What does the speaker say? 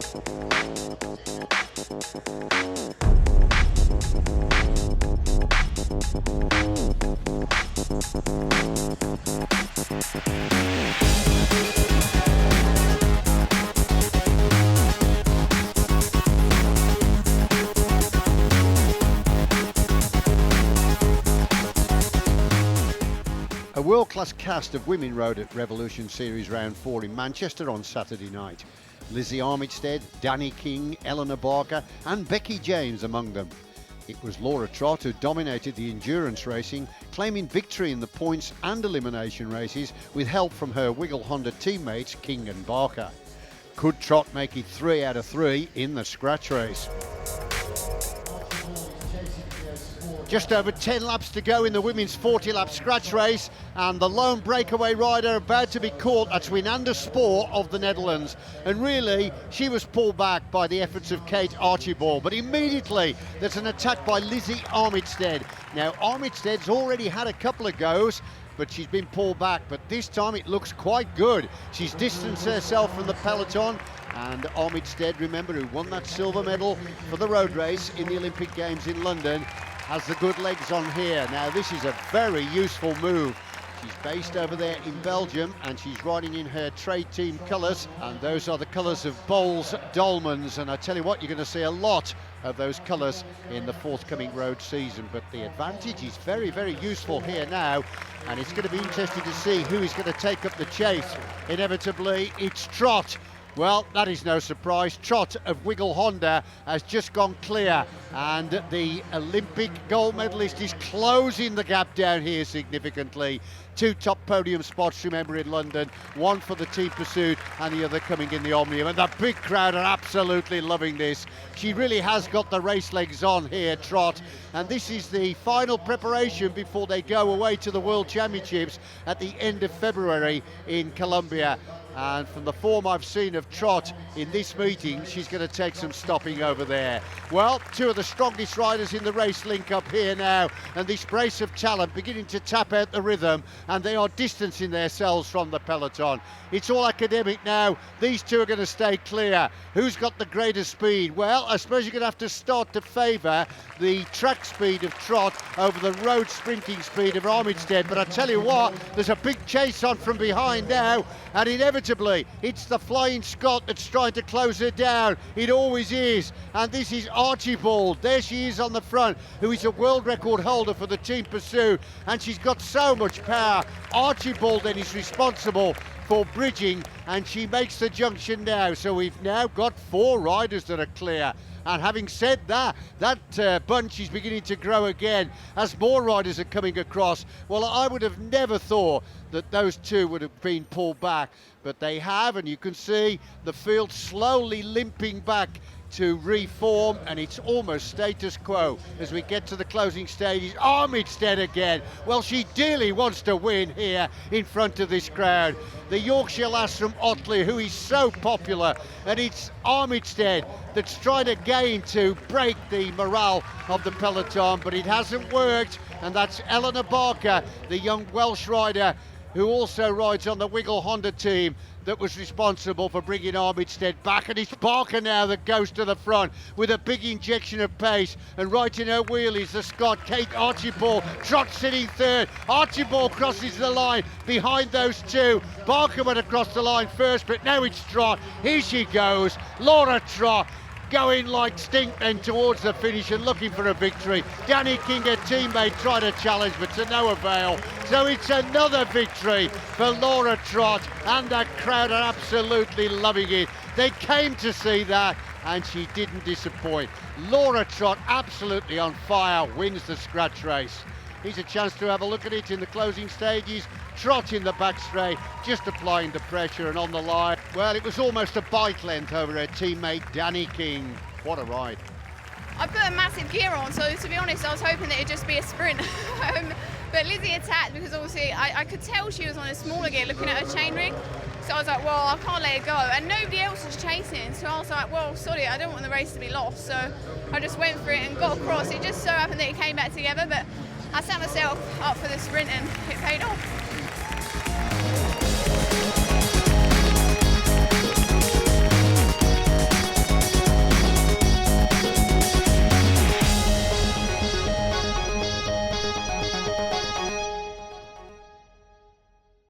A world-class cast of women rode at Revolution Series Round 4 in Manchester on Saturday night. Lizzie Armitstead, Danny King, Eleanor Barker and Becky James among them. It was Laura Trott who dominated the endurance racing, claiming victory in the points and elimination races with help from her Wiggle Honda teammates King and Barker. Could Trott make it 3 out of 3 in the scratch race? Just over 10 laps to go in the women's 40-lap scratch race, and the lone breakaway rider about to be caught, that's Winanda Spoor of the Netherlands. And really, she was pulled back by the efforts of Kate Archibald, but immediately there's an attack by Lizzie Armitstead. Now, Armitstead's already had a couple of goes, but she's been pulled back, but this time it looks quite good. She's distanced herself from the peloton, and Armitstead, remember, who won that silver medal for the road race in the Olympic Games in London, has the good legs on here. Now this is a very useful move. She's based over there in Belgium and she's riding in her trade team colours, and those are the colours of Bowles Dolmans, and I tell you what, you're going to see a lot of those colours in the forthcoming road season. But the advantage is very, very useful here now, and it's going to be interesting to see who is going to take up the chase. Inevitably it's Trott. Well, that is no surprise. Trott of Wiggle Honda has just gone clear, and the Olympic gold medalist is closing the gap down here significantly. 2 top podium spots, remember, in London, 1 for the Team Pursuit and the other coming in the Omnium, and the big crowd are absolutely loving this. She really has got the race legs on here, Trott, and this is the final preparation before they go away to the World Championships at the end of February in Colombia. And from the form I've seen of Trott in this meeting, she's going to take some stopping over there. Well, 2 of the strongest riders in the race link up here now, and this brace of talent beginning to tap out the rhythm, and they are distancing themselves from the peloton. It's all academic now. These 2 are going to stay clear. Who's got the greatest speed? Well, I suppose you're going to have to start to favour the track speed of Trott over the road sprinting speed of Armitstead. But I tell you what, there's a big chase on from behind now, and inevitably it's the Flying Scot that's trying to close her down. It always is. And this is Archibald. There she is on the front, who is a world record holder for the Team Pursuit, and she's got so much power. Archibald then is responsible for bridging, and she makes the junction now. So we've now got 4 riders that are clear. And having said that, that bunch is beginning to grow again as more riders are coming across. Well, I would have never thought that those 2 would have been pulled back, but they have, and you can see the field slowly limping back to reform, and it's almost status quo as we get to the closing stages. Armitstead again. Well, she dearly wants to win here in front of this crowd. The Yorkshire lass from Otley, who is so popular, and it's Armitstead that's trying again to break the morale of the peloton, but it hasn't worked. And that's Eleanor Barker, the young Welsh rider who also rides on the Wiggle Honda team, that was responsible for bringing Armitstead back. And it's Barker now that goes to the front with a big injection of pace, and right in her wheelies the Scot Kate Archibald. Trott sitting third. Archibald crosses the line behind those 2. Barker went across the line first, but now it's Trott. Here she goes, Laura Trott, going like stink then towards the finish and looking for a victory. Danny King, her teammate, tried a challenge, but to no avail. So it's another victory for Laura Trott, and that crowd are absolutely loving it. They came to see that, and she didn't disappoint. Laura Trott, absolutely on fire, wins the scratch race. Here's a chance to have a look at it in the closing stages. Trott in the back straight, just applying the pressure, and on the line, well, it was almost a bike length over her teammate Danny King. What a ride. I put a massive gear on, so to be honest, I was hoping that it'd just be a sprint. But Lizzie attacked because obviously I could tell she was on a smaller gear looking at her chainring. So I was like, well, I can't let it go. And nobody else was chasing. So I was like, well, sorry, I don't want the race to be lost. So I just went for it and got across. It just so happened that it came back together, but I set myself up for the sprint and it paid off.